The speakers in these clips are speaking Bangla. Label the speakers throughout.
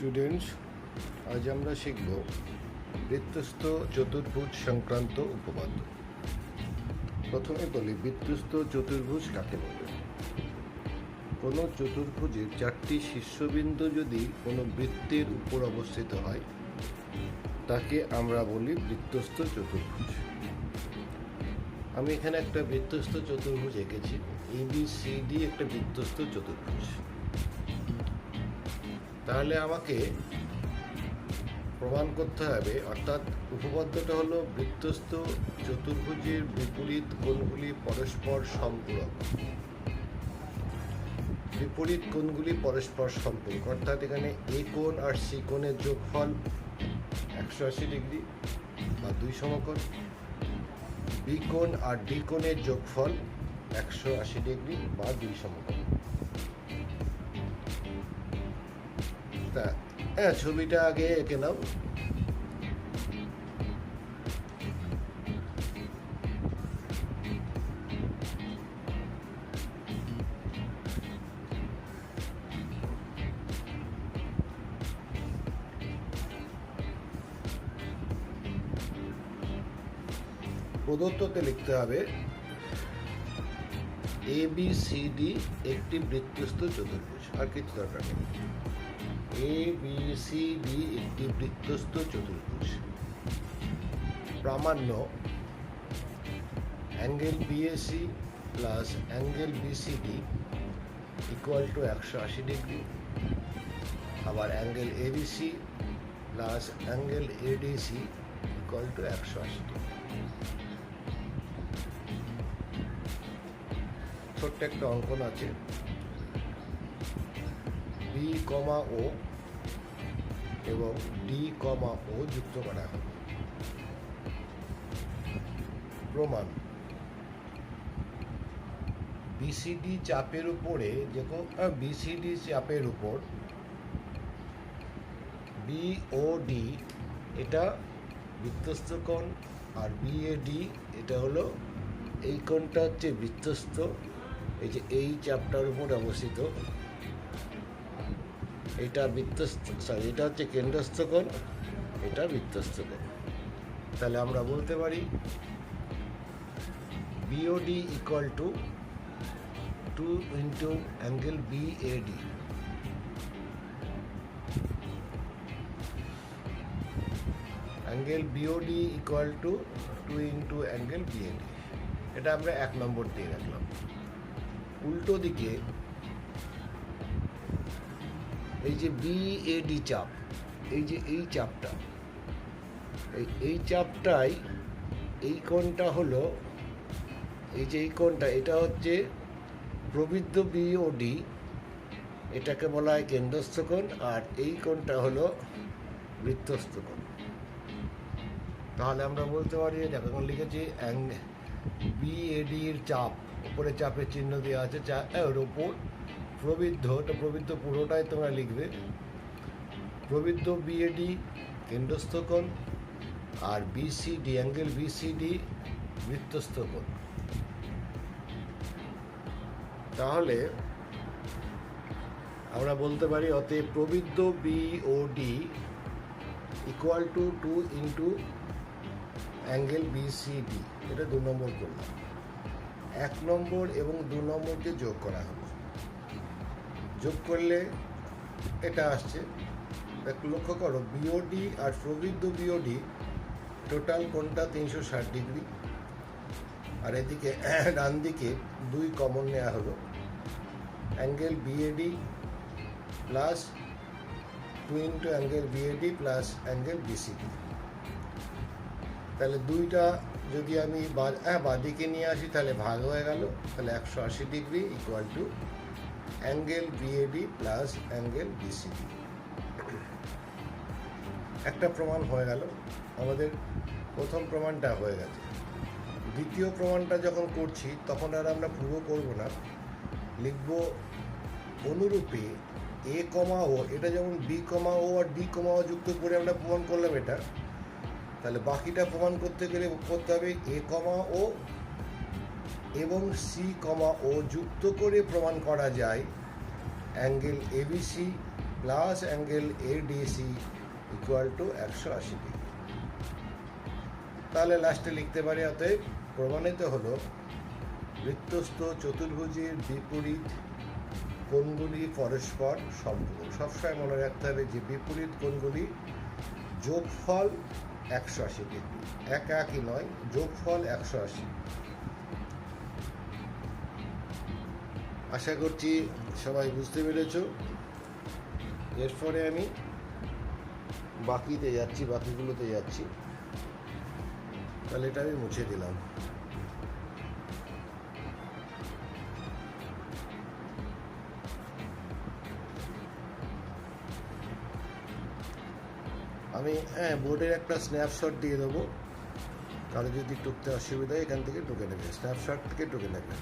Speaker 1: স্টুডেন্টস, আজ আমরা শিখব বৃত্তস্থ চতুর্ভুজ সংক্রান্ত উপপাদ্য। প্রথমে বলি, বৃত্তস্থ চতুর্ভুজ কাকে বলে? কোনো চতুর্ভুজের চারটি শীর্ষবিন্দু যদি কোনো বৃত্তের উপর অবস্থিত হয় তাকে আমরা বলি বৃত্তস্থ চতুর্ভুজ। আমি এখানে একটা বৃত্তস্থ চতুর্ভুজ এঁকেছি। ABCD একটা বৃত্তস্থ চতুর্ভুজ। তাহলে আমাকে প্রমাণ করতে হবে, অর্থাৎ উপপাদ্যটা হলো বৃত্তস্থ চতুর্ভুজের বিপরীত কোণগুলি পরস্পর সম্পূরক। বিপরীত কোণগুলি পরস্পর সম্পূরক অর্থাৎ এখানে A কোণ আর C কোণের যোগফল 180 ডিগ্রি বা 2 সমকোণ, B কোণ আর D কোণের যোগফল 180 ডিগ্রি বা 2 সমকোণ। ছবিটা আগে এঁকে নাও। প্রদত্ততে লিখতে হবে ABCD একটি বৃত্তস্থ চতুর্ভুজ, আর কিছু দরকার নেই। ABCD একটি বৃত্তস্থ চতুর্ভুজ। প্রামাণ্য angle BAC plus angle BCD equal to 180 degree, আবার angle ABC plus angle ADC equal to 180 degree. ছোট্ট একটা অঙ্কন আছে, B, O এবং D, O যুক্ত করা হবে। প্রমাণ, BCD চাপের উপরে BCD চাপের উপর BOD এটা বৃত্তস্থ কোণ, আর BAD এটা হলো, এই কোণটা হচ্ছে বৃত্তস্থ। এই যে এই চাপটার উপর অবস্থিত, এটা এটা হচ্ছে কেন্দ্রস্থ কোণ, এটা বৃত্তস্থ কোণ। তাহলে আমরা বলতে পারি BOD equal to 2 into angle BAD। Angle BOD equal to 2 into angle BAD। এটা আমরা 1 নম্বর দিয়ে রাখলাম। উল্টো দিকে এই যে BAD চাপ, এই যে এই চাপটা, এই চাপটাই, এই কোণটা হলো, এই যে এই কোণটা, এটা হচ্ছে প্রবৃদ্ধ BOD, এটাকে বলা হয় কেন্দ্রস্থ কোণ, আর এই কোণটা হলো বৃত্তস্থ কোণ। তাহলে আমরা বলতে পারি, এখন লিখেছি BAD এর চাপ, উপরে চাপের চিহ্ন দেওয়া আছে, ওর উপর প্রবৃদ্ধ, ওটা প্রবৃদ্ধ পুরোটাই তোমরা লিখবে, প্রবৃদ্ধ BAD কেন্দ্রস্থ কোণ, আর BCD অ্যাঙ্গেল BCD বৃত্তস্থ কোণ। তাহলে আমরা বলতে পারি, অতএব প্রবৃদ্ধ BOD equal to 2 into angle BCD। এটা 2 নম্বর করলাম। 1 নম্বর এবং 2 নম্বরকে যোগ করা হলো। যোগ করলে এটা আসছে, লক্ষ্য করো, BOD আর প্রবৃদ্ধ BOD টোটাল কোণটা 360 ডিগ্রি, আর এদিকে ডান দিকে 2 কমন নেওয়া হলো, angle BAD plus 2 into angle BAD plus angle BCD। তাহলে 2টা যদি আমি বাদিকে নিয়ে আসি তাহলে ভাগ হয়ে গেল, তাহলে 180 degree equal to angle BAD plus angle BCD। একটা প্রমাণ হয়ে গেল, আমাদের প্রথম প্রমাণটা হয়ে গেছে। দ্বিতীয় প্রমাণটা যখন করছি তখন আর আমরা পুরো করব না, লিখব অনুরূপে A, O, এটা যেমন B, O আর D, O যুক্ত করে আমরা প্রমাণ করলাম এটা, তাহলে বাকিটা প্রমাণ করতে গেলে করতে হবে A, O এবং C, O যুক্ত করে প্রমাণ করা যায় angle ABC plus angle ADC equal to 180 degree. তাহলে লাস্টে লিখতে পারি, অতএব প্রমাণিত হলো বৃত্তস্থ চতুর্ভুজের বিপরীত কোণগুলি পরস্পর সম্পূরক। সবসময় মনে রাখতে হবে যে বিপরীত কোণগুলি যোগফল 180 ডিগ্রি, একই নয়, যোগফল 180। আশা করছি সবাই বুঝতে পেরেছ। এরপরে আমি বাকিগুলোতে যাচ্ছি। তাহলে এটা আমি মুছে দিলাম। আমি বোর্ডের একটা স্ন্যাপশট দিয়ে দেবো, কারো যদি টুকতে অসুবিধা হয় এখান থেকে টুকে নেবে, স্ন্যাপশট থেকে টুকে নেবে।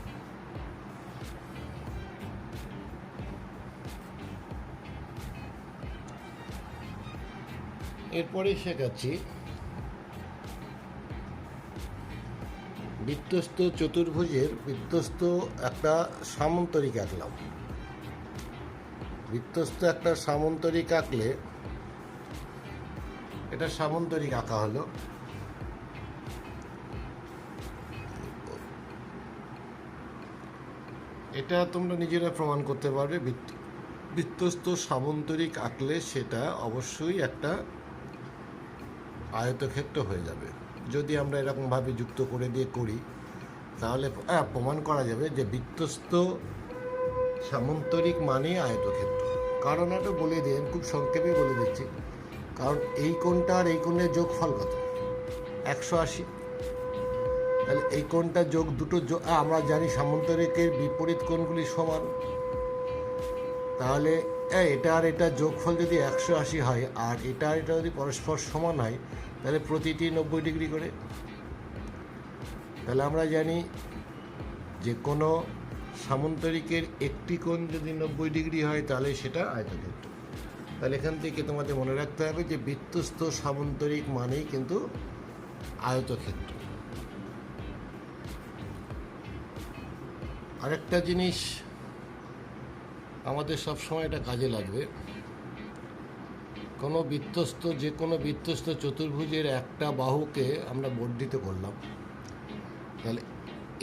Speaker 1: এরপরে শেখাচ্ছি বৃত্তস্থ চতুর্ভুজের বৃত্তস্থ একটা সামন্তরিক আঁকলাম। বৃত্তস্থ একটা সামন্তরিক আঁকলে, এটা সামন্তরিক আঁকা হলো। এটা তোমরা নিজেরা প্রমাণ করতে পারবে। বৃত্তস্থ সামন্তরিক আঁকলে সেটা অবশ্যই একটা আয়তক্ষেত্র হয়ে যাবে। যদি আমরা এরকমভাবে যুক্ত করে দিয়ে করি তাহলে প্রমাণ করা যাবে যে বৃত্তস্থ সামন্তরিক মানে আয়তক্ষেত্র। কারণ এটা বলে দেন, খুব সংক্ষেপে বলে দিচ্ছি। কারণ এই কোণটা আর এই কোণের যোগফল কত? 180। তাহলে এই কোণটা যোগ দুটো, আমরা জানি সামন্তরিকের বিপরীত কোণগুলি সমান। তাহলে এটা আর এটা যোগফল যদি 180 হয় আর এটা আর এটা যদি পরস্পর সমান হয় তাহলে প্রতিটি 90 ডিগ্রি করে। তাহলে আমরা জানি যে কোনো সামন্তরিকের একটি কোণ যদি 90 ডিগ্রি হয় তাহলে সেটা আয়তক্ষেত্র। তাহলে এখান থেকে তোমাদের মনে রাখতে হবে যে বৃত্তস্থ সামন্তরিক মানেই কিন্তু আয়তক্ষেত্র। আরেকটা জিনিস আমাদের সবসময় এটা কাজে লাগবে, যে কোনো বৃত্তস্থ চতুর্ভুজের একটা বাহুকে আমরা বর্ধিত করলাম। তাহলে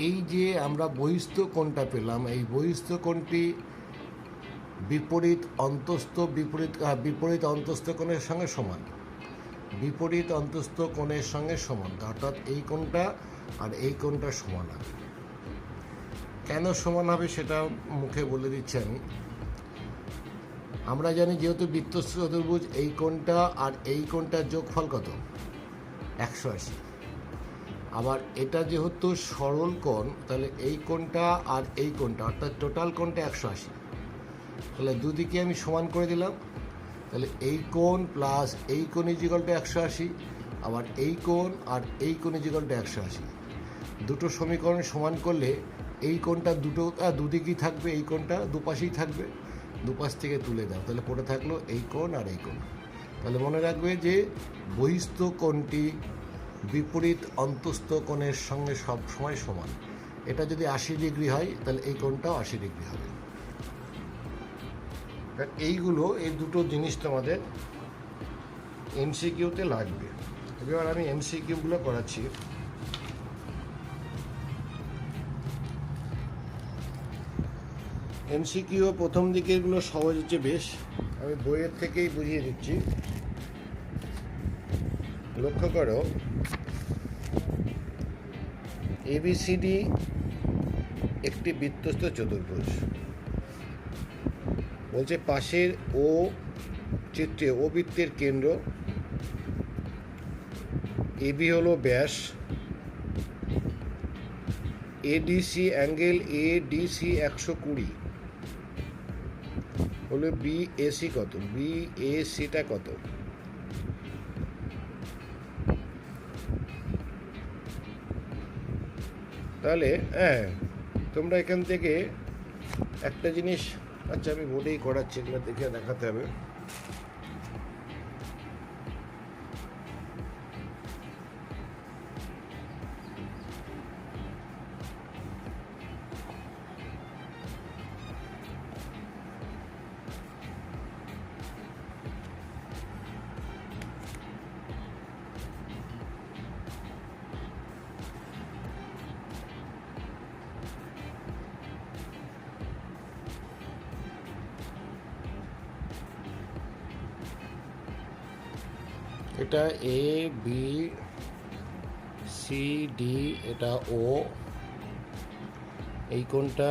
Speaker 1: এই যে আমরা বহিস্থ কোণটা পেলাম, এই বহিস্থ কোণটি বিপরীত অন্তস্থ কোণের সঙ্গে সমান। বিপরীত অন্তস্থ কোণের সঙ্গে সমান, অর্থাৎ এই কোণটা আর এই কোণটা সমান হবে। কেন সমান হবে সেটা মুখে বলে দিচ্ছি আমি। আমরা জানি যেহেতু বৃত্তস্থ চতুর্ভুজ, এই কোণটা আর এই কোণটার যোগফল কত? 180। আবার এটা যেহেতু সরল কোণ, তাহলে এই কোণটা আর এই কোণটা অর্থাৎ টোটাল কোণটা 180। তাহলে দুদিকে আমি সমান করে দিলাম। তাহলে এই কোণ প্লাস এই কোণ ইজিক্যাল টু 180, আবার এই কোণ আর এই কোণ ইজিক্যাল টু 180। দুটো সমীকরণ সমান করলে এই কোণটা দুদিকেই থাকবে, এই কোণটা দুপাশেই থাকবে, দুপাশ থেকে তুলে দাও, তাহলে পড়ে থাকলো এই কোণ আর এই কোণ। তাহলে মনে রাখবে যে বহিস্থ কোণটি বিপরীত অন্তস্থ কোণের সঙ্গে সব সময় সমান। এটা যদি 80 ডিগ্রি হয় তাহলে এই কোণটাও 80 ডিগ্রি হবে। এই দুটো জিনিস তোমাদের এমসিকিউতে লাগবে। এবার আমি এমসিকিউগুলো করাচ্ছি। এমসিকিউ প্রথম দিকেরগুলো সহজ হচ্ছে বেশ, আমি বইয়ের থেকেই বুঝিয়ে দিচ্ছি। লক্ষ্য করো, এবিসিডি একটি বৃত্তস্থ চতুর্ভুজ। বলছে পাশের চিত্রে ও বৃত্তের কেন্দ্র, এবি হলো ব্যাস, এডিসি অ্যাঙ্গেল এডিসি 120 হলো, বিএসি কত? বিএসিটা কত? তাহলে তোমরা এখান থেকে একটা জিনিস, আচ্ছা আমি বোর্ডেই করাচ্ছি, এগুলো দেখে দেখাতে হবে। এটা এ বি সি ডি, এটা ও, এই কোণটা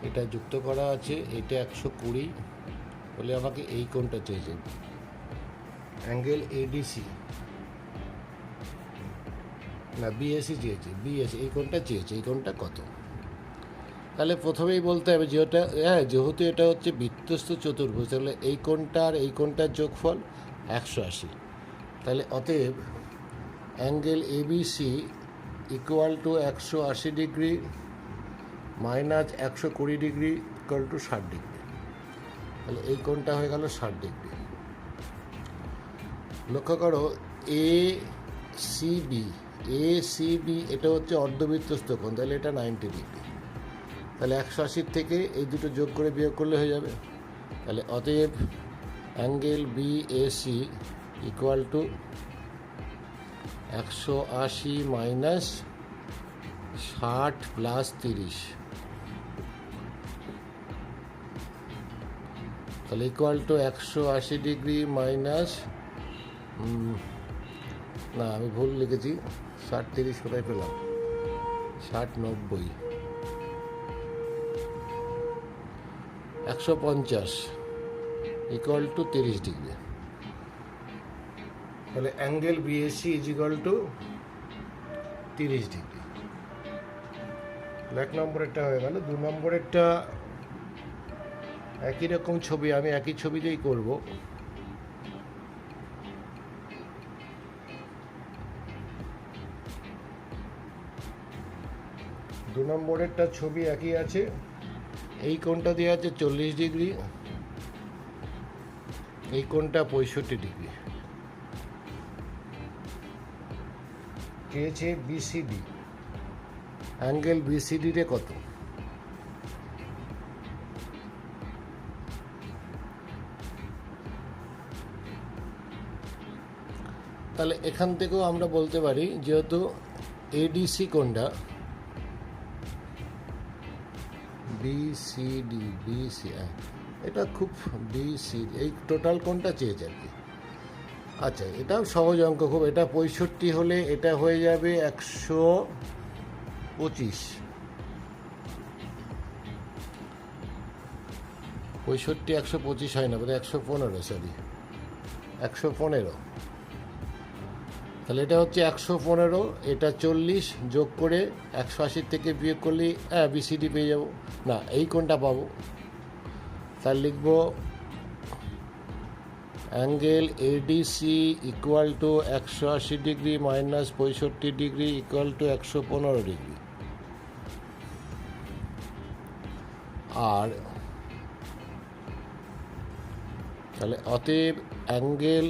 Speaker 1: এটা যুক্ত করা আছে, এটা 120 বলে আমাকে এই কোণটা চেয়েছে, অ্যাঙ্গেল এডিসি না বিএসি চেয়েছে, বিএসি এই কোণটা চেয়েছে, এই কোণটা কত? তাহলে প্রথমেই বলতে হবে যেহেতু এটা হচ্ছে বৃত্তস্থ চতুর্ভুজ, তাহলে এই কোণটা আর এই কোণটার যোগফল 180। তাহলে অতএব angle ABC equal to 180 degree minus 120 degree equal to 60 degree. তাহলে এই কোণটা হয়ে গেল 60 ডিগ্রি। লক্ষ্য করো এ সিবি এটা হচ্ছে অর্ধবৃত্তস্থ কোণ, তাহলে এটা 90 ডিগ্রি। তাহলে 180 থেকে এই দুটো যোগ করে বিয়োগ করলে হয়ে যাবে। তাহলে অতএব angle BAC equal to 180 minus 60 plus 30, তাহলে ইকুয়াল টু 180 ডিগ্রি মাইনাস, না আমি ভুল লিখেছি, 60 30 কোথায় পেলাম, 60 90, 150 ইকুয়াল টু 30 ডিগ্রি। তাহলে angle BAC is equal two 30 degree. 1 নম্বরেরটা হয়ে গেল। 2 নম্বরেরটা একই রকম ছবি, আমি একই ছবিতেই করব। দু নম্বরেরটা ছবি একই আছে, এই কোণটা দেওয়া আছে 40 ডিগ্রি, এই কোণটা 65 ডিগ্রি। চেয়েছে বিসিডি, অ্যাঙ্গেল বিসিডি রে কত? তাহলে এখান থেকেও আমরা বলতে পারি যেহেতু এডিসি কোণটা বিসি এটা খুব বিসি, এই টোটাল কোণটা চেয়েছে আর কি। আচ্ছা এটাও সহজ অঙ্ক খুব, এটা 65 হলে এটা হয়ে যাবে 125, 65 125 হয় না, বোধ 115, সরি 115। তাহলে এটা হচ্ছে 115, এটা 40 যোগ করে 180 থেকে বিয়োগ করলে বিসিডি পেয়ে যাব, না এই কোণটা পাবো। তার লিখব angle ADC equal to 180 degree minus 65 degree equal to 115 degree. আর তাহলে অতএব angle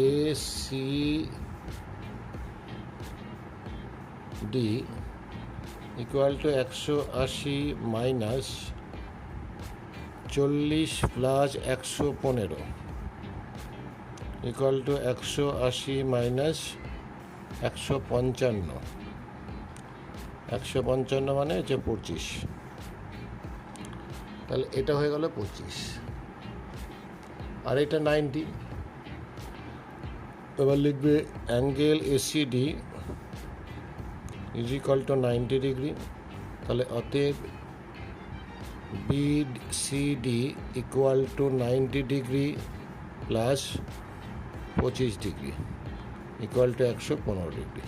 Speaker 1: AC D equal to 180 minus 40 plus 115 equal to 180 minus 155, 155 মানে হচ্ছে 25। তাহলে এটা হয়ে গেল 25, আর এটা 90। এবার লিখবে angle ACD is equal to 90 degree. তাহলে অতএব BCD equal to 90 degree plus 25 degree equal to 115 degree.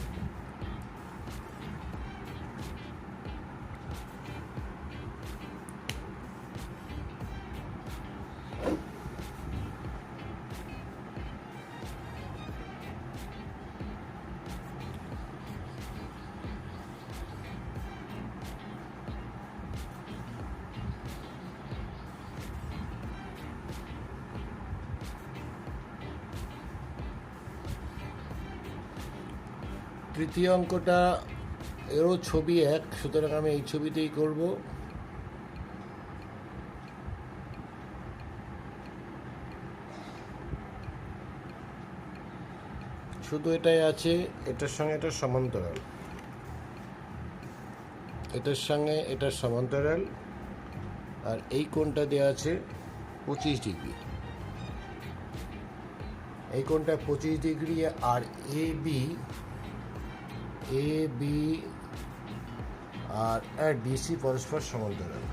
Speaker 1: তৃতীয় অঙ্কটা এরও ছবি এক, সুতরাং আমি এই ছবিতেই করব। শুধু এটাই আছে, এটার সঙ্গে এটার সমান্তরাল, এটার সঙ্গে এটার সমান্তরাল, আর এই কোণটা দেওয়া আছে 25 ডিগ্রি। এই কোণটা 25 degree, R A B R DC পরস্পর সমান্তরাল।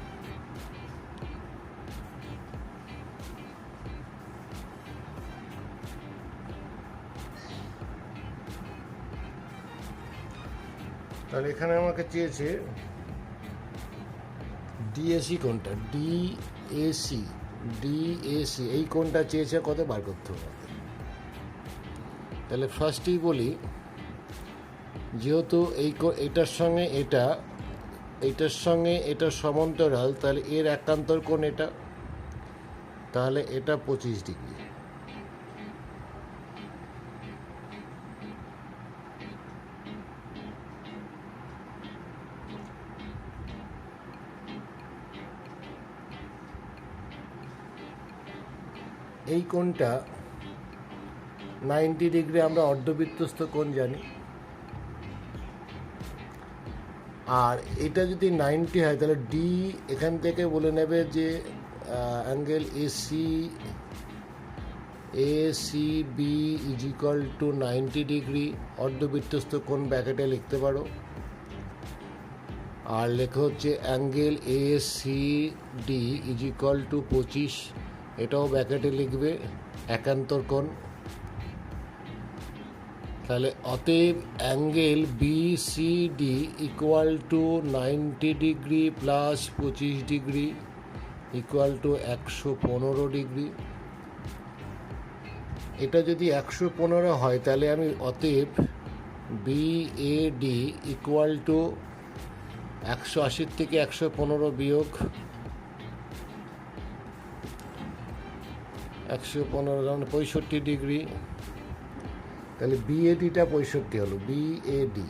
Speaker 1: তাহলে এখানে আমাকে চেয়েছে ডিএসি কোণটা, ডিএসি এই কোণটা চেয়েছে কত বার করতে হবে। তাহলে ফার্স্টেই বলি, যেহেতু এটার সঙ্গে এইটার সঙ্গে এটা সমান্তরাল, তাহলে এর একান্তর কোণ এটা, তাহলে এটা 25 ডিগ্রি। এই কোণটা 90 ডিগ্রি, আমরা অর্ধবৃত্তস্থ কোণ জানি। আর এটা যদি 90 হয় তাহলে ডি এখান থেকে বলে নেবে যে angle AC B is equal to 90 degree, অর্ধবৃত্তস্থ কোণ ব্র্যাকেটে লিখতে পারো। আর লেখা হচ্ছে angle ACD is equal to 25, এটাও ব্র্যাকেটে লিখবে, একান্তর কোণ। তাহলে অতএব angle BCD equal to 90 degree plus 25 degree equal to 115 degree. এটা যদি 115 হয় তাহলে আমি অতএব বিএডি ইকুয়াল টু 180 থেকে 115 বিয়োগ 115 65 ডিগ্রি। তাহলে বিএডিটা 65 হলো, বিএডি।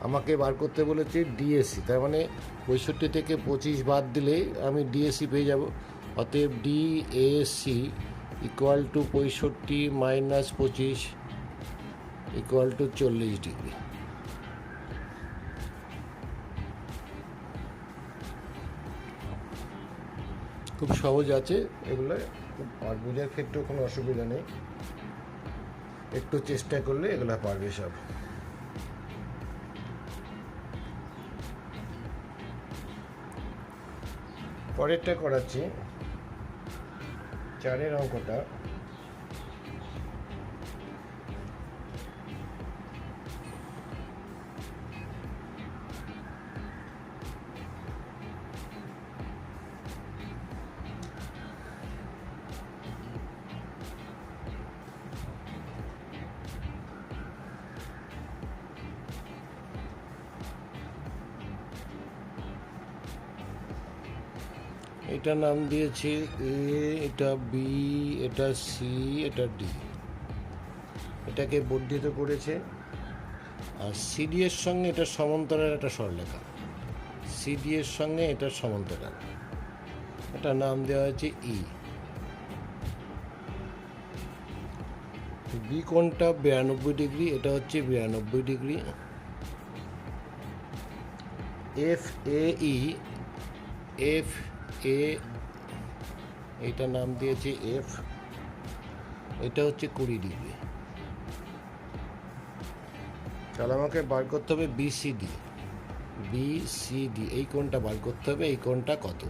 Speaker 1: আমাকে বার করতে বলেছে ডিএসি, তার মানে 65 থেকে 25 বাদ দিলে আমি ডিএসি পেয়ে যাব। অতএব DAC equal to 65 minus 25 equal to 40 degree. খুব সহজ আছে এগুলো, আর বোঝার ক্ষেত্রেও কোনো অসুবিধা নেই, একটু চেষ্টা করলে এগুলো পারবে সব। পরেরটা করাচ্ছি, 4 অঙ্কটা। এটা নাম দিয়েছে এ, এটা বি, এটা সি, এটা ডি। এটাকে বর্ধিত করেছে। আর সিডি এর সঙ্গে এটা সমান্তরাল একটা সরলরেখা, সিডি এর সঙ্গে এটা সমান্তরাল, এটা নাম দেওয়া হয়েছে ই। বি কোণটা 92 ডিগ্রি, এটা হচ্ছে 92 ডিগ্রি। এফ এ এটা নাম দিয়েছে এফ, এটা হচ্ছে 20 ডিগ্রি। তাহলে আমাকে বার করতে হবে বিসিডি, এই কোণটা বার করতে হবে, এই কোণটা কত।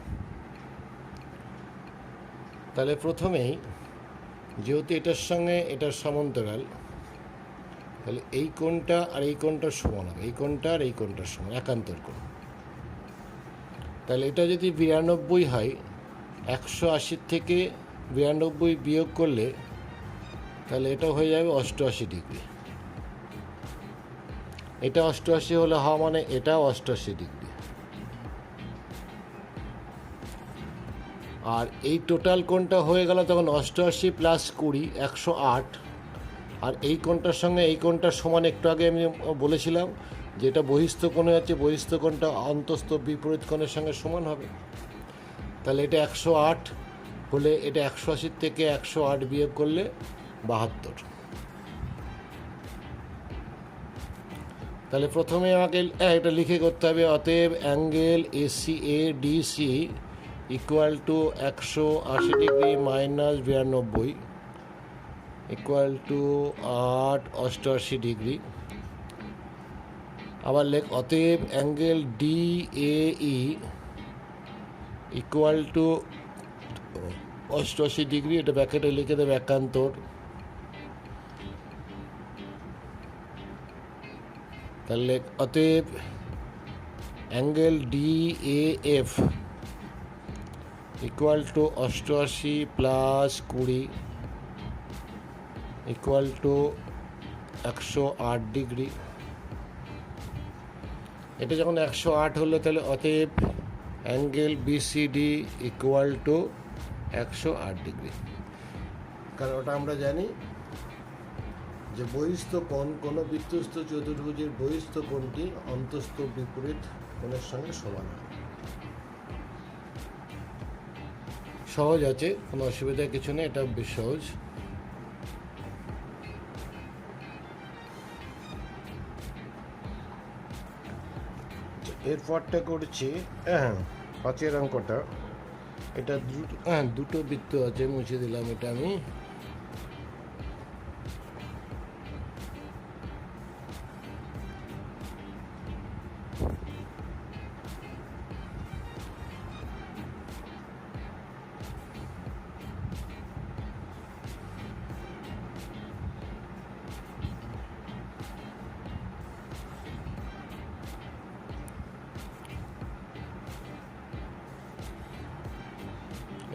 Speaker 1: তাহলে প্রথমেই যেহেতু এটার সঙ্গে এটার সমান্তরাল, তাহলে এই কোণটা আর এই কোণটার সমান হবে, এই কোণটা আর এই কোণটার সমান, একান্তর কোণ। তাহলে এটা যদি 92 হয়, 180 থেকে 92 বিয়োগ করলে তাহলে এটা হয়ে যাবে 88 ডিগ্রি। এটা 88 হলে হওয়া মানে এটাও 88 ডিগ্রি। আর এই টোটাল কোণটা হয়ে গেল তখন 88 প্লাস 20 108। আর এই কোণটার সঙ্গে এই কোণটার সমান, একটু আগে আমি বলেছিলাম যে এটা বহিস্থ কোণে আছে, বহিস্থ কোণটা অন্তস্থ বিপরীত কোণের সঙ্গে সমান হবে। তাহলে এটা 108 হলে এটা 180 থেকে 108 বিয়োগ করলে 72। তাহলে প্রথমে আমাকে এটা লিখে করতে হবে, অতএব angle ADC equal to 180 degree minus 92 equal to 8 = 88 degree. আবার লেখ অতএব angle D A E equal to 88 degree. এটা ব্র্যাকেটে লিখে দেবে একান্তর। তাহলে অতএব angle D A F equal two 88 + 20 equal to 108 degree. এটা যখন 108 হলো তাহলে অতএব angle BCD equal two 108 degree. কারণ ওটা আমরা জানি যে বহিস্থ কোণ কোনো বৃত্তস্থ চতুর্ভুজের বহিস্থ কোণটি অন্তস্থ বিপরীত কোণের সঙ্গে সমান হয়। সহজ আছে, কোনো অসুবিধা কিছু নেই, এটা বেশ সহজ। এরপরটা করছি 5 অঙ্কটা। এটা দুটো বৃত্ত আছে, মুছে দিলাম এটা আমি।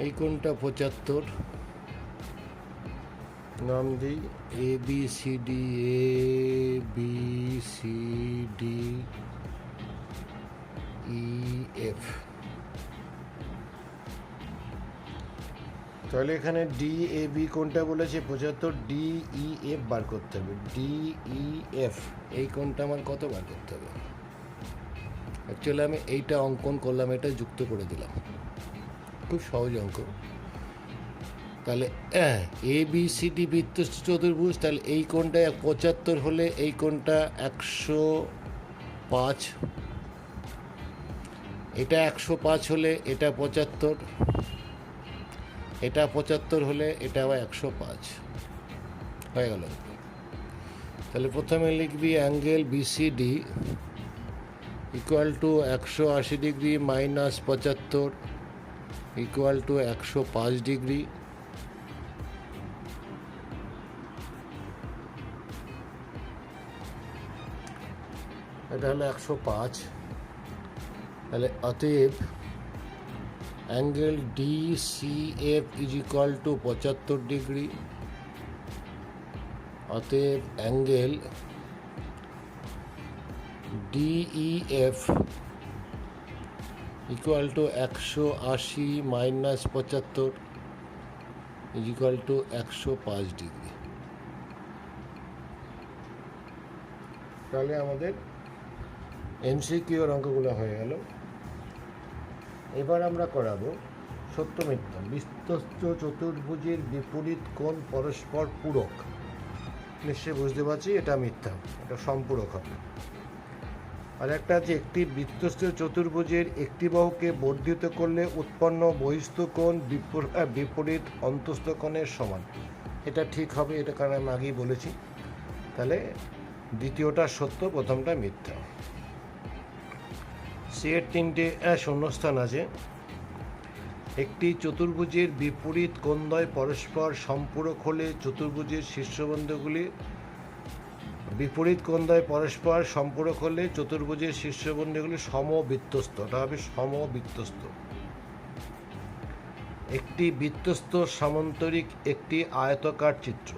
Speaker 1: এই কোণটা 75, নাম দিই A B C D, E F. তাহলে এখানে ডি এ বি কোণটা বলেছে 75, ডি ই এফ বার করতে হবে। ডি ই এফ এই কোণটা আমার কত বার করতে হবে? অ্যাকচুয়ালি আমি এইটা অঙ্কন করলাম, এটা যুক্ত করে দিলাম, খুব সহজ অঙ্ক। তাহলে এ বি সি ডি বৃত্তস্থ চতুর্ভুজ, তাহলে এই কোণটা 75 হলে এই কোণটা 105, এটা 105 হলে এটা 75, এটা 75 হলে এটা আবার 105 হয়ে গেল। তাহলে প্রথমে লিখবি angle BCD equal to 180 degree - 75 equal to 105 degree. এটা হলো 105। তাহলে অতএব angle D C F is equal to 75 degree. অতএব angle DE F equal to 180 - 75 is equal to 105 degree. তাহলে আমাদের এমসিকিউ এর অঙ্কগুলো হয়ে গেল। এবার আমরা করাবো সত্য মিথ্যা। বৃত্তস্থ চতুর্ভুজের বিপরীত কোণ পরস্পর পূরক। নিশ্চয়ই বুঝতে পারছি এটা মিথ্যা, এটা সম্পূরক হবে। আর একটা আছে একটি বৃত্তস্থ চতুর্ভুজের একটি বাহুকে বর্ধিত করলে উৎপন্ন বহিস্থ কোণ বিপরীত অন্তস্থ কোণের সমান। এটা ঠিক হবে, এটা কারণ আমি আগেই বলেছি। তাহলে দ্বিতীয়টা সত্য, প্রথমটা মিথ্যা। সি এর 3টে শূন্যস্থান আছে। একটি চতুর্ভুজের বিপরীত কোণদ্বয় পরস্পর সম্পূরক হলে চতুর্ভুজের শীর্ষবিন্দুগুলি বিপরীত কোণদ্বয় পরস্পর সম্পূরক হলে চতুর্ভুজের শীর্ষবিন্দুগুলি সমবৃত্তস্থ। এটা হবে সমবৃত্তস্থ। একটি বৃত্তস্থ সামান্তরিক একটি আয়তাকার চিত্র।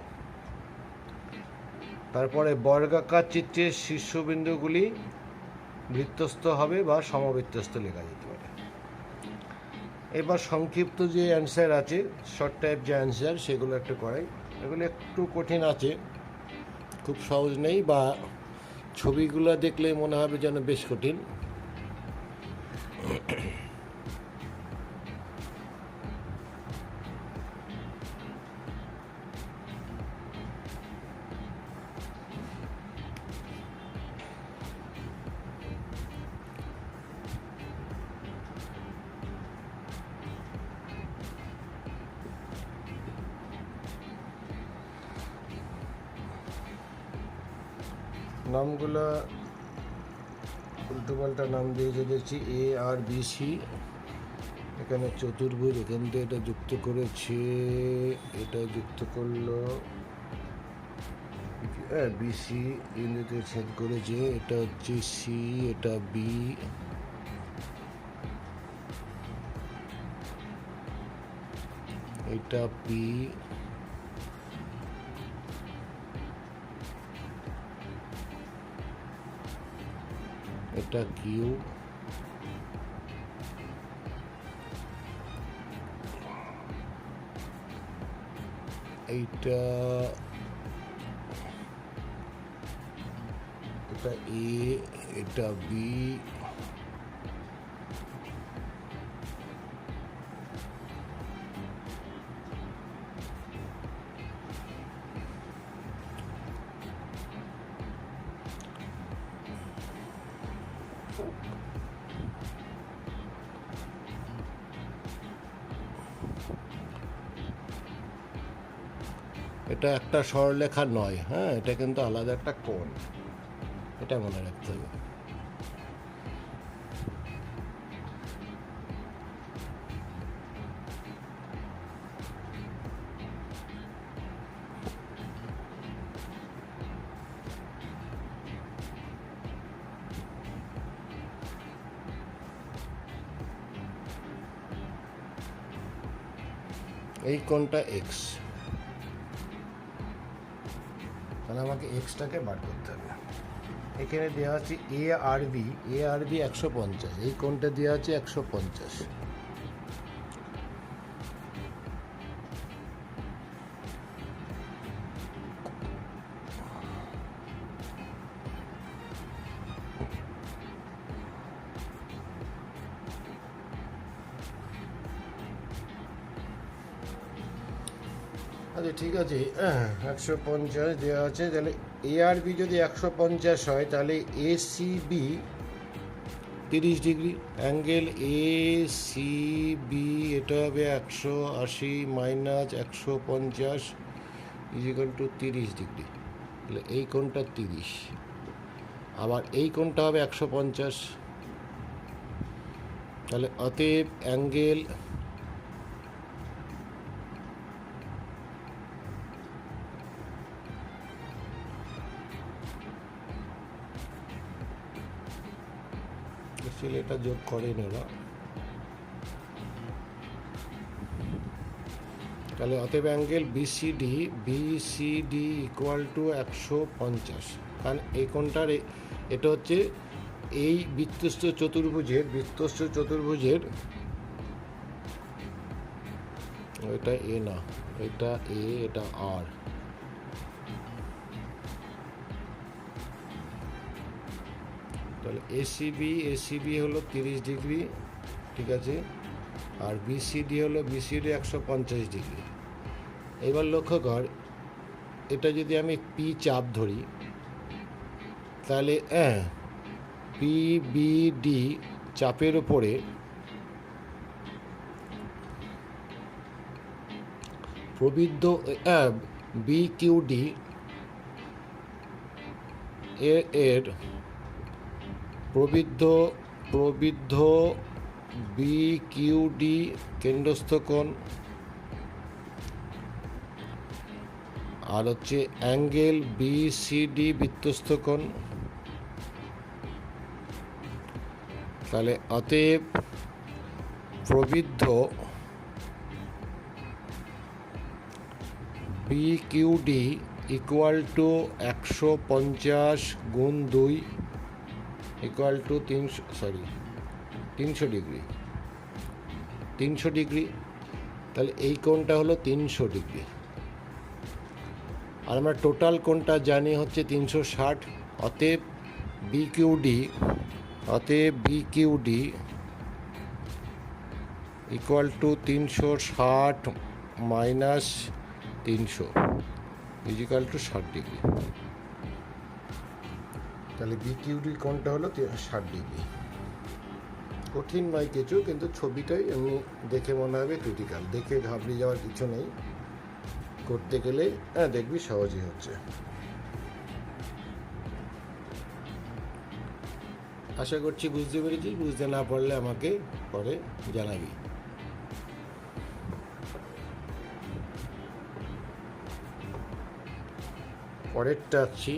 Speaker 1: তারপরে বর্গাকার চিত্রের শীর্ষবিন্দুগুলি বৃত্তস্থ হবে বা সমবৃত্তস্থ লেখা যেতে পারে। এবার সংক্ষিপ্ত যে অ্যান্সার আছে, শর্ট টাইপ যে অ্যান্সার, সেগুলো একটু করাই। এগুলো একটু কঠিন আছে, খুব সহজ নেই, বা ছবিগুলো দেখলে মনে হবে যেন বেশ কঠিন। নামগুলা উল্টোপাল্টা নাম দিয়েছে দেখছি, এ আর বি সি। এখানে চতুর্ভুজ, এখান থেকে এটা যুক্ত করেছে, এটা যুক্ত করলো, বিসি বিন্দুতে ছেদ করেছে, এটা হচ্ছে সি, এটা বি, এটা পি, এটা কিউ, এইটা এটা এ, এটা বি, এটা একটা সরলরেখা নয়, হ্যাঁ, এটা কিন্তু আলাদা একটা কোণ, এটা মনে রাখতে হবে। এই কোণটা এক্স, তাহলে আমাকে এক্সটাকে বার করতে হবে। এখানে দেওয়া আছে এ আর বি, 150, এই কোণটা দেওয়া আছে 150। আচ্ছা ঠিক আছে, 150 দেওয়া আছে, তাহলে এ আর বি যদি 150 হয়, তাহলে A C B 30 degree, angle A C B এটা হবে 180 মাইনাস 150 ইজিক্যাল টু 30 ডিগ্রি, তাহলে এই কোণটা 30, আবার এই কোণটা হবে 150, তাহলে অতএব অ্যাঙ্গেল এটা যোগ করেন ওরা, তাহলে অতএব অ্যাঙ্গেল বিসিডি ইকুয়াল টু 150, কারণ এই কোণটার এটা হচ্ছে এই বৃত্তস্থ চতুর্ভুজের এটা এ না, এটা এ, এটা আর, তাহলে এসিবি হলো 30 ডিগ্রি, ঠিক আছে, আর বিসিডি হলো 150 ডিগ্রি। এবার লক্ষ্য কর, এটা যদি আমি পি চাপ ধরি, তাহলে পিবিডি চাপের উপরে প্রবৃদ্ধ বিকিউডি এর প্রবৃদ্ধ বিকিউডি কেন্দ্রস্থ কোণ, আর হচ্ছে অ্যাঙ্গেল বিসিডি বৃত্তস্থ কোণ। তাহলে অতএব প্রবৃদ্ধ বিকিউডি ইকুয়াল টু 150 গুণ 2 ইকুয়াল টু 300 ডিগ্রি, 300 ডিগ্রি, তাহলে এই কোণটা হলো 300 ডিগ্রি, আর আমরা টোটাল কোণটা জানি হচ্ছে 360, অতএব BQD equal to 360 minus 300 equal to 60 degree, তাহলে বিকিউডি কোণটা হলো 60 ডিগ্রি। কঠিন নয় কিছু, কিন্তু ছবিটাই এমনি দেখে মনে হবে ক্রিটিক্যাল, দেখে ঘাবড়ে যাওয়ার কিছু নেই, করতে গেলে দেখবি সহজই হচ্ছে। আশা করছি বুঝতে পেরেছিস, বুঝতে না পারলে আমাকে পরে জানাবি। পরেরটা আসছি,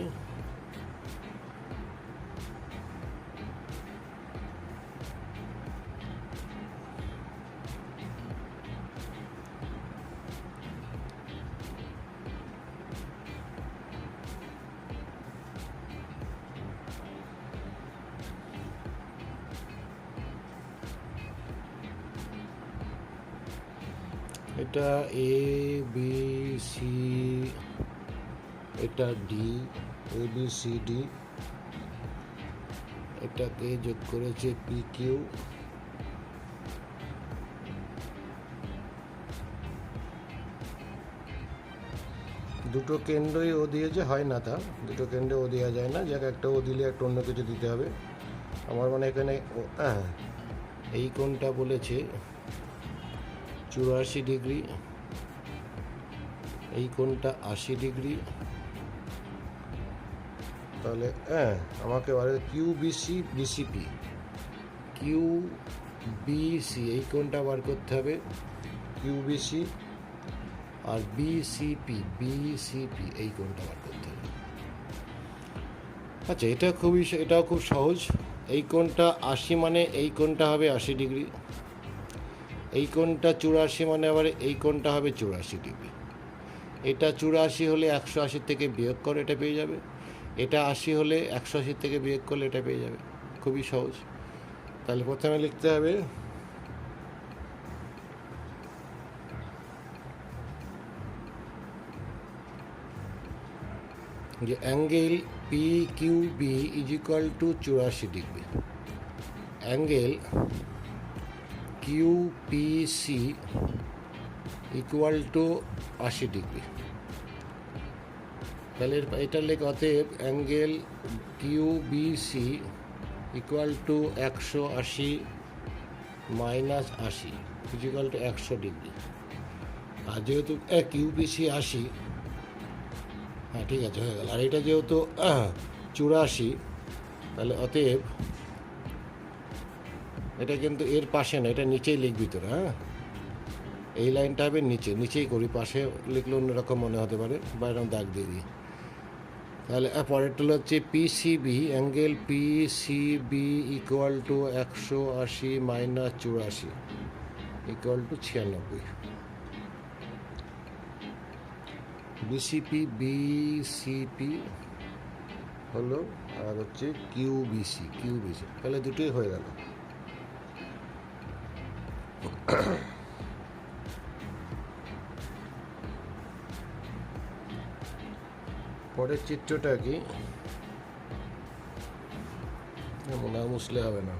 Speaker 1: এটা এ বি সি, এটা ডি, এ বি সি ডি, এটাকে যোগ করেছে পি কিউ, দুটো কেন্দ্রই ও দিয়েছে, হয় না তা, দুটো কেন্দ্রে ও দেওয়া যায় না, যাক একটা ও দিলে একটা অন্য কিছু দিতে হবে। আমার মানে এখানে এই কোণটা বলেছে 84 ডিগ্রি, এই কোণটা 80 ডিগ্রি, তাহলে আমাকে Q BC BCP, Q BC এই কোণটা বার করতে হবে, কিউ বিসি, আর বিসিপি বিসিপি এই কোণটা বার করতে হবে। আচ্ছা, এটাও খুব সহজ। এই কোণটা 80 মানে এই কোণটা হবে 80 ডিগ্রি, এই কোণটা 84 মানে আবার এই কোণটা হবে 84 ডিগ্রি। এটা 84 হলে 180 থেকে বিয়োগ করে এটা পেয়ে যাবে, এটা 80 হলে 180 থেকে বিয়োগ করলে এটা পেয়ে যাবে। খুবই সহজ। তাহলে প্রথমে লিখতে হবে যে angle P Q B is equal to 84 degree, angle Q P C equal to 80 degree. তাহলে এটা লেখ, অতএব angle Q B C equal to 180 minus 80 equal to 100 degree. আর যেহেতু কিউ বি সি 80, হ্যাঁ ঠিক আছে হয়ে গেল। আর এটা যেহেতু 84, তাহলে অতএব এটা কিন্তু এর পাশে না, এটা নিচেই লিখবি তোরা। এই লাইনটা হবে নিচেই করি, পাশে লিখলে অন্যরকম মনে হতে পারে, বা এরকম দাগ দিয়ে দিই। তাহলে পরেরটা হচ্ছে PCB, angle PCB equal to 180 minus 84 equal to 96। BCP হলো, আর হচ্ছে কিউবিসি, তাহলে দুটোই হয়ে গেল। পরের চিত্রটা কি, না মুছলে হবে না।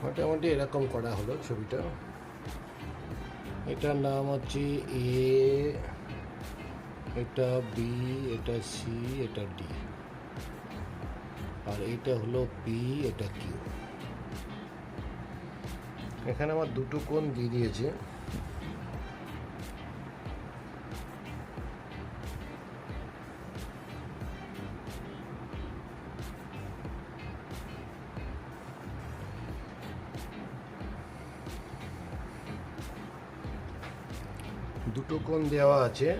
Speaker 1: মোটামুটি এরকম করা হলো ছবিটা। এটার নাম হচ্ছে এ, এটা বি, এটা সি, এটা ডি, আর এটা হলো পি, এটা কিউ। এখানে আমার দুটো কোণ দিয়ে দিয়েছে। দুটো কোণ দেওয়া আছে,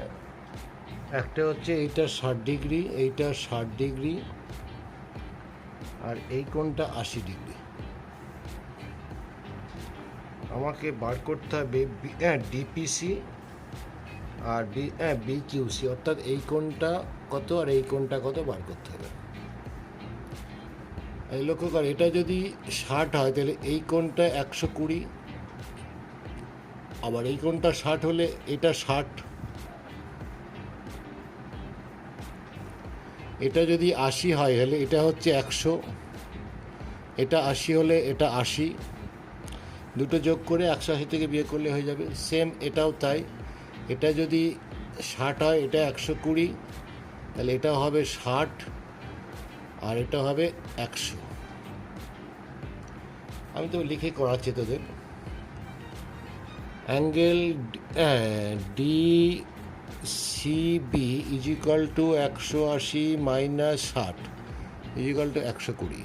Speaker 1: একটা হচ্ছে এইটা 60 ডিগ্রি, এইটা 60 ডিগ্রি, আর এই কোণটা 80 ডিগ্রি। আমাকে বার করতে হবে ডিপিসি আর বিকিউসি, অর্থাৎ এই কোণটা কত আর এই কোণটা কত বার করতে হবে। এই লক্ষ্য কর, এটা যদি 60 হয় তাহলে এই কোণটা 120, আবার এই কোণটা 60 হলে এটা 60, এটা যদি 80 হয় হলে এটা হচ্ছে 100, এটা 80 হলে এটা 80, দুটো যোগ করে 180 থেকে বিয়োগ করলে হয়ে যাবে। সেম এটাও তাই, এটা যদি 60 হয় এটা 120, তাহলে এটা হবে 60 আর এটা হবে 100। আমি তো লিখে করাচ্ছি তোদের। Angle D CB is equal to 180 minus 60 is equal to 120।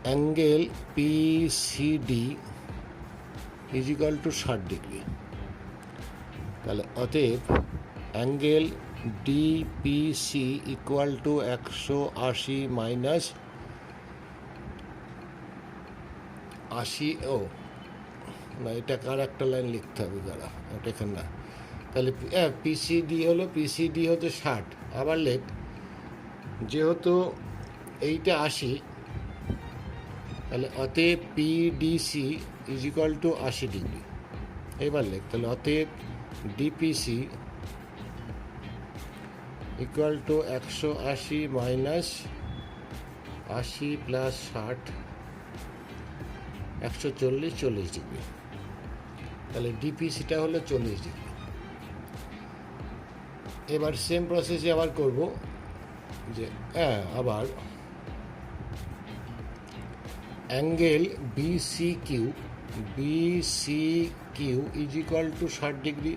Speaker 1: Angle PCD is equal to 60 degree. তাহলে অতএব angle DPC equal to 180 minus 80। ও না, এটা কার একটা লাইন লিখতে হবে, দাঁড়া, এটা এখানে না। তাহলে পিসিডি হলো, পিসিডি হতো 60, আবার লেখ, যেহেতু এইটা 80, তাহলে অতএব PDC is equal to 80 degree. এবার লেখ, তাহলে অতএব DPC equal to 180 minus 80 plus 60, 140, 40 degree. তাহলে ডিপিসিটা হলো 40 ডিগ্রি। এবার সেম প্রসেসে আবার করব, যে আবার angle BC Q is equal to 60 degree,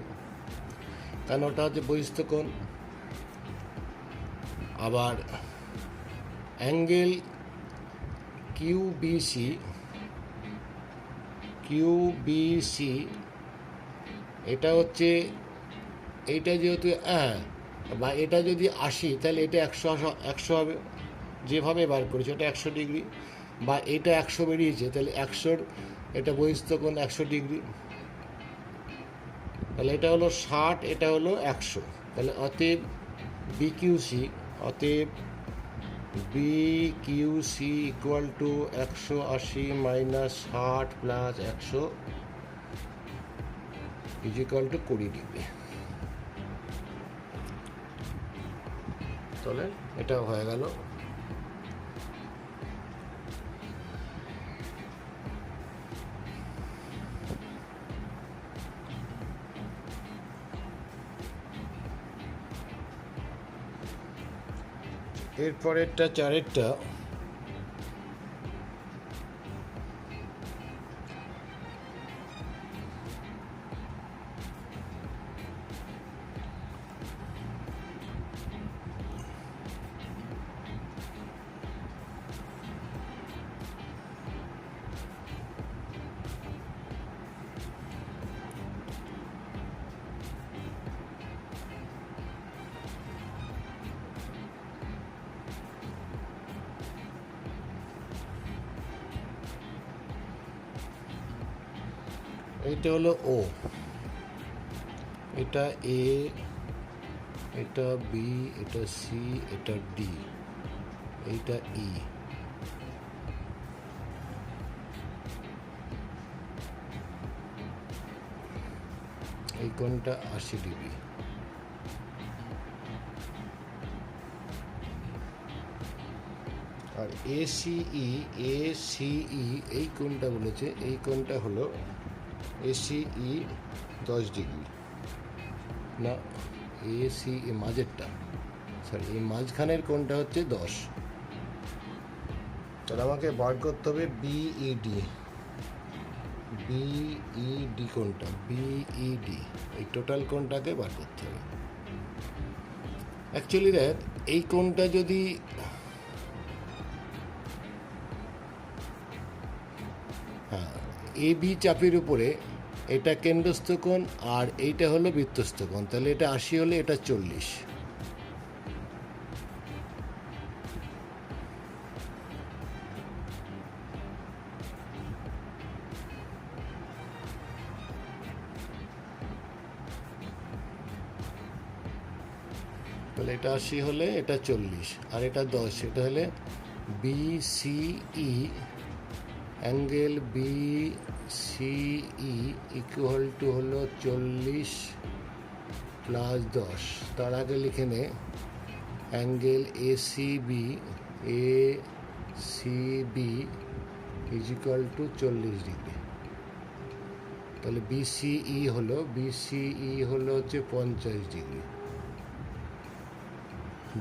Speaker 1: কারণ ওটা হচ্ছে বহিস্থ কোণ। আবার অ্যাঙ্গেল কিউবিসি এটা হচ্ছে, এইটা যেহেতু বা এটা যদি 80 তাহলে এটা 100 হবে, যেভাবে বার করেছে ওটা 100 ডিগ্রি, বা এটা 100 বেরিয়েছে তাহলে 100-র এটা বহিস্থ কোণ 100 ডিগ্রি। তাহলে এটা হলো 60, এটা হলো 100। তাহলে অতএব BQC equal to 180 minus 60 plus 100 is equal to 20 degree. তাহলে এটা হয়ে গেল। এরপরেরটা চারেরটা, এইটা হলো ও, এটা এ, এটা বি, এটা সি, এটা ডি, এইটা ই। এই কোণটা 80 ডিগ্রি। আর এসিই এই কোণটা বলেছে, এই কোণটা হলো এসিই 10 ডিগ্রি, না এসিই মাঝেরটা, সরি এই মাঝখানের কোণটা হচ্ছে 10। তাহলে আমাকে বার করতে হবে বিইডি কোণটা, বিইডি এই টোটাল কোণটাকে বার করতে হবে। অ্যাকচুয়ালি দেখ, এই কোণটা যদি এ বি চাপের উপরে এটা কেন্দ্রস্থ কোণ আর এইটা হলো বৃত্তস্থ কোণ, তাহলে এটা 80 হলে এটা 40। তাহলে এটা 80 হলে এটা 40 আর এটা 10, এটা হলে বিসিই অ্যাঙ্গেল সিই ইকুয়াল টু হলো 40 প্লাস 10। তার আগে লিখে নে angle ACB is equal to 40 degree. তাহলে বিসিই হলো হচ্ছে 50 ডিগ্রি।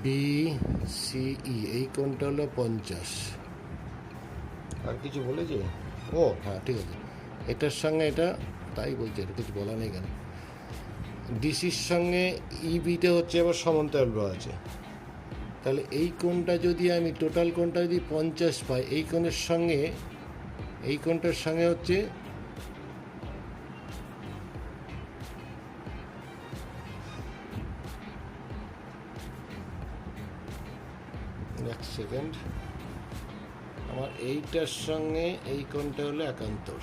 Speaker 1: বিসিই এই কোণটা হলো 50। আর কিছু বলেছে? ও হ্যাঁ, ঠিক আছে। এটার সঙ্গে এটা তাই বলছে, এটা কিছু বলা নেই কেন। ডিসির সঙ্গে ইবিটা হচ্ছে আবার সমান্তরাল আছে। তাহলে এই কোণটা যদি আমি টোটাল কোণটা যদি 50 পাই, এই কোণটার সঙ্গে হচ্ছে এক সেকেন্ড, আমার এইটার সঙ্গে এই কোণটা হলো একান্তর।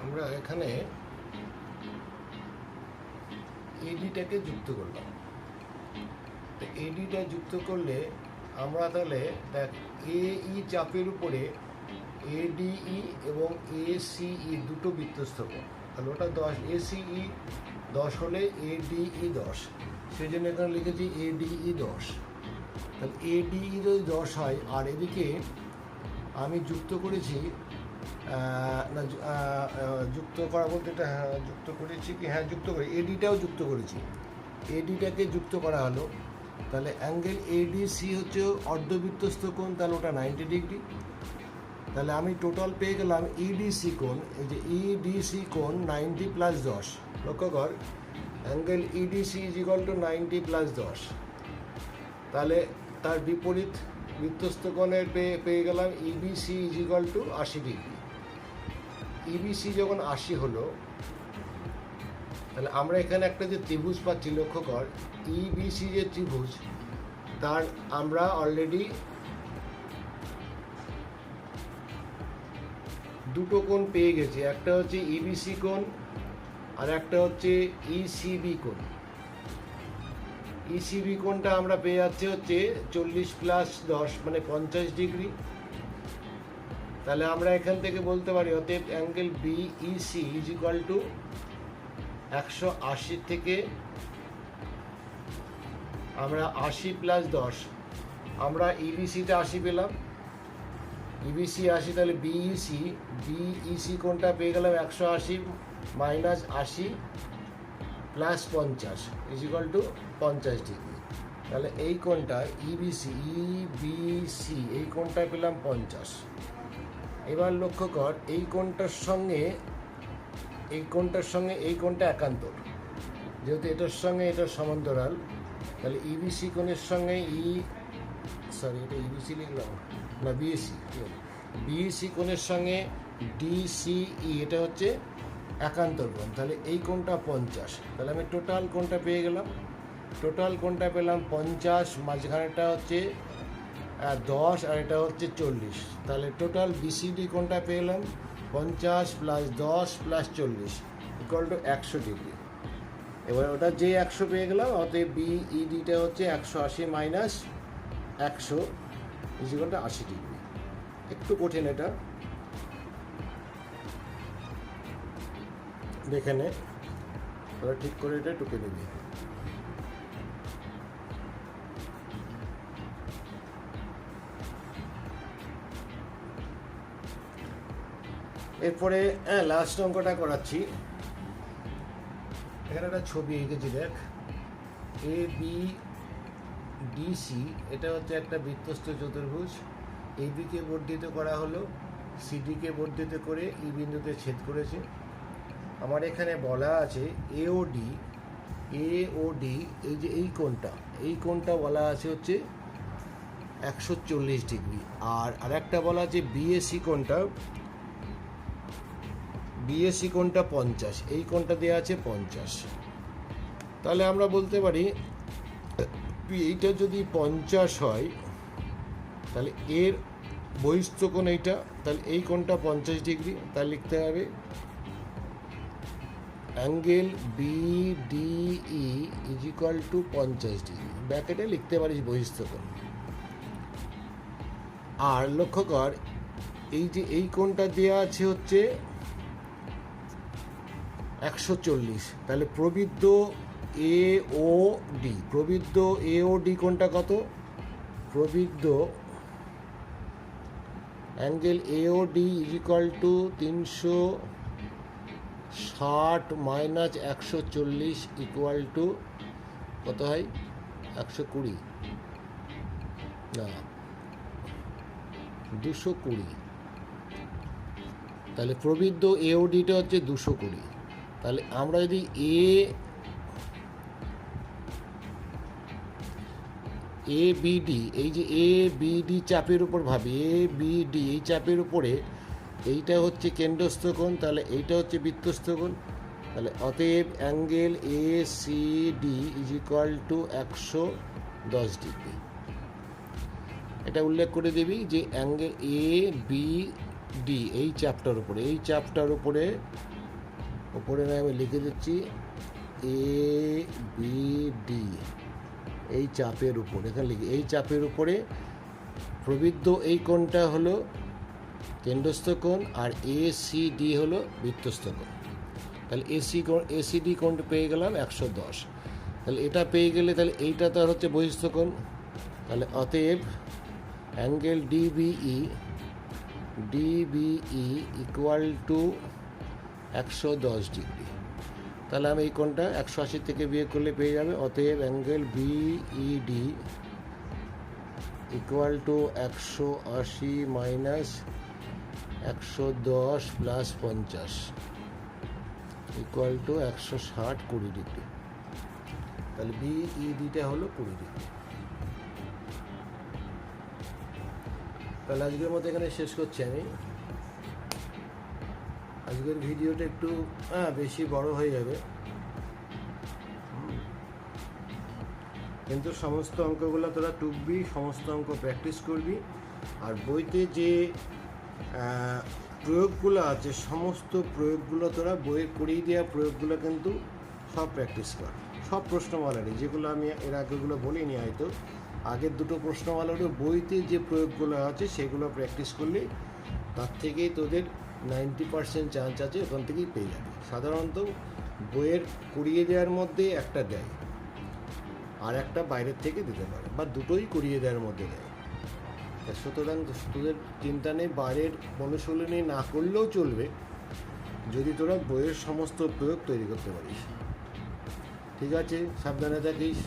Speaker 1: আমরা এখানে এডিটাকে যুক্ত করলাম। এডিটা যুক্ত করলে আমরা তাহলে দেখ এই চাপের উপরে এডিই এবং এসিই দুটো বৃত্তস্থ কোণ, তাহলে ওটা 10, এসিই 10 হলে এডিই 10, সেই জন্য এখানে লিখেছি এডিই 10। তাহলে এডিই যদি 10 হয়, আর এদিকে আমি যুক্ত করেছি না, যুক্ত করা বলতে এটা যুক্ত করেছি কি, হ্যাঁ যুক্ত করে এডিটাও যুক্ত করেছি। এডিটাকে যুক্ত করা হলো, তাহলে অ্যাঙ্গেল এডিসি হচ্ছে অর্ধবৃত্তস্থ কোণ, তাহলে ওটা 90 ডিগ্রি। তাহলে আমি টোটাল পেয়ে গেলাম ইডিসি কোণ। এই যে ইডিসি কোণ 90 প্লাস 10, লক্ষ্য কর angle EDC is equal to 90 plus 10। তাহলে তার বিপরীত বৃত্তস্থ কোণের পেয়ে গেলাম EBC is equal to 80 degree. EBC যখন 80 হলো, তাহলে আমরা এখানে একটা যে ত্রিভুজ পাচ্ছি, লক্ষ্য কর ইবিসি যে ত্রিভুজ, তার আমরা অলরেডি দুটো কোণ পেয়ে গেছি। একটা হচ্ছে ইবিসি কোণ আর একটা হচ্ছে ইসিবি কোণ। ইসিবি কোণটা আমরা পেয়ে যাচ্ছি হচ্ছে 40 প্লাস 10 মানে 50 ডিগ্রি। তাহলে আমরা এখান থেকে বলতে পারি অতএব angle BEC is equal to 180 থেকে আমরা 80 প্লাস 10, আমরা ইবিসিটা 80 পেলাম, ইবিসি 80, তাহলে বিইসি কোণটা পেয়ে গেলাম 180 minus 80 plus 50 is equal to 50 degree. তাহলে এই কোণটা ইবিসি এই কোণটা পেলাম 50। এবার লক্ষ্য কর এই কোণটার সঙ্গে এই কোণটা একান্তর, যেহেতু এটার সঙ্গে এটার সমান্তরাল, তাহলে ইবিসি কোণের সঙ্গে এটা ইবিসি লিখলাম না, বিএসি কোণের সঙ্গে ডিসিই এটা হচ্ছে একান্তর কোণ। তাহলে এই কোণটা 50, তাহলে আমি টোটাল কোণটা পেয়ে গেলাম। টোটাল কোণটা পেলাম 50, মাঝখানেটা হচ্ছে 10 আর এটা হচ্ছে 40। তাহলে টোটাল বিসিডি কোণটা পেলাম 50 plus 10 plus 40 equal to 100 degree. এবার ওটা যে 100 পেয়ে গেলাম, অতএব বিইডিটা হচ্ছে 180 minus 100 is equal to 80 degree. একটু কঠিন এটা, দেখে নে, ওরা ঠিক করে এটা টুকে নিবি। এরপরে লাস্ট অঙ্কটা করাচ্ছি। এখানে একটা ছবি এঁকেছি, দেখ এ বি ডিসি, এটা হচ্ছে একটা বৃত্তস্থ চতুর্ভুজ। এবিকে বর্ধিত করা হলো, সিডিকে বর্ধিত করে ই বিন্দুতে ছেদ করেছে। আমার এখানে বলা আছে এওডি এই যে এই কোণটা বলা আছে হচ্ছে 140 ডিগ্রি। আর আরেকটা বলা আছে বিএসি কোণটা 50, এই কোণটা দেওয়া আছে 50। তাহলে আমরা বলতে পারি এইটা যদি 50 হয়, তাহলে এর বহিস্থ কোণ এইটা, তাহলে এই কোণটা 50 ডিগ্রি, তাহলে লিখতে হবে angle BDE is equal to 50 degree, ব্র্যাকেটে লিখতে পারিস বহিস্থ কোণ। আর লক্ষ্য কর এই যে এই কোণটা দেওয়া আছে হচ্ছে 140, তাহলে প্রবৃদ্ধ AOD, প্রবৃদ্ধ AOD কোণটা কত? প্রবৃদ্ধ angle AOD is equal to 360 minus 140 equal to কত হয়? 120 না 220। তাহলে প্রবৃদ্ধ AODটা হচ্ছে 220। তাহলে আমরা যদি ABD, এই যে ABD চাপের উপর ভাবি, ABD এই চাপের উপরে এইটা হচ্ছে কেন্দ্রস্থ কোণ, তাহলে এইটা হচ্ছে বৃত্তস্থ কোণ। তাহলে অতএব angle ACD is equal two 110 degree. এটা উল্লেখ করে দিবি যে অ্যাঙ্গেল ABD এই চাপটার উপরে, এই চাপটার উপরে না আমি লিখে দিচ্ছি ABD এই চাপের উপর, এখানে লিখি এই চাপের উপরে প্রবৃদ্ধ এই কোণটা হলো কেন্দ্রস্থ কোণ, আর ACD হলো বৃত্তস্থ কোণ। তাহলে ACD কোণটা পেয়ে গেলাম 110। তাহলে এটা পেয়ে গেলে তাহলে এইটা তো আর হচ্ছে বহিস্থ কোণ। তাহলে অতএব angle DBE equal to 110 degree. তাহলে আমি এই কোণটা 180 থেকে বিয়োগ করলে পেয়ে যাবে। অতএব angle BED equal to 180 minus 110 plus 50 equal to 160 20 degree. তাহলে BEDটা হলো 20 ডিগ্রি। তাহলে আজকের মতো এখানে শেষ করছি আমি। আজকের ভিডিওটা একটু বেশি বড় হয়ে যাবে, কিন্তু সমস্ত অঙ্কগুলো তোরা টুকবি, সমস্ত অঙ্ক প্র্যাকটিস করবি। আর বইতে যে প্রয়োগগুলো আছে সমস্ত প্রয়োগগুলো তোরা বইয়ের করিয়ে দেওয়া প্রয়োগগুলো কিন্তু সব প্র্যাকটিস কর, সব প্রশ্নমালারই, যেগুলো আমি এর আগেগুলো বলিনি হয়তো, আগের দুটো প্রশ্নমালারও বইতে যে প্রয়োগগুলো আছে সেগুলো প্র্যাকটিস করলে তার থেকেই তোদের 90% চান্স আছে ওখান থেকেই পেয়ে যাবে। সাধারণত বইয়ের করিয়ে দেওয়ার মধ্যে একটা দেয়, আর একটা বাইরের থেকে দিতে পারে, বা দুটোই করিয়ে দেওয়ার মধ্যে দেয়। সুতরাং তোদের চিন্তা নেই, বাইরের অনুশীলনী না করলেও চলবে যদি তোরা বইয়ের সমস্ত প্রয়োগ তৈরি করতে পারিস। ঠিক আছে, সাবধানে থাকিস।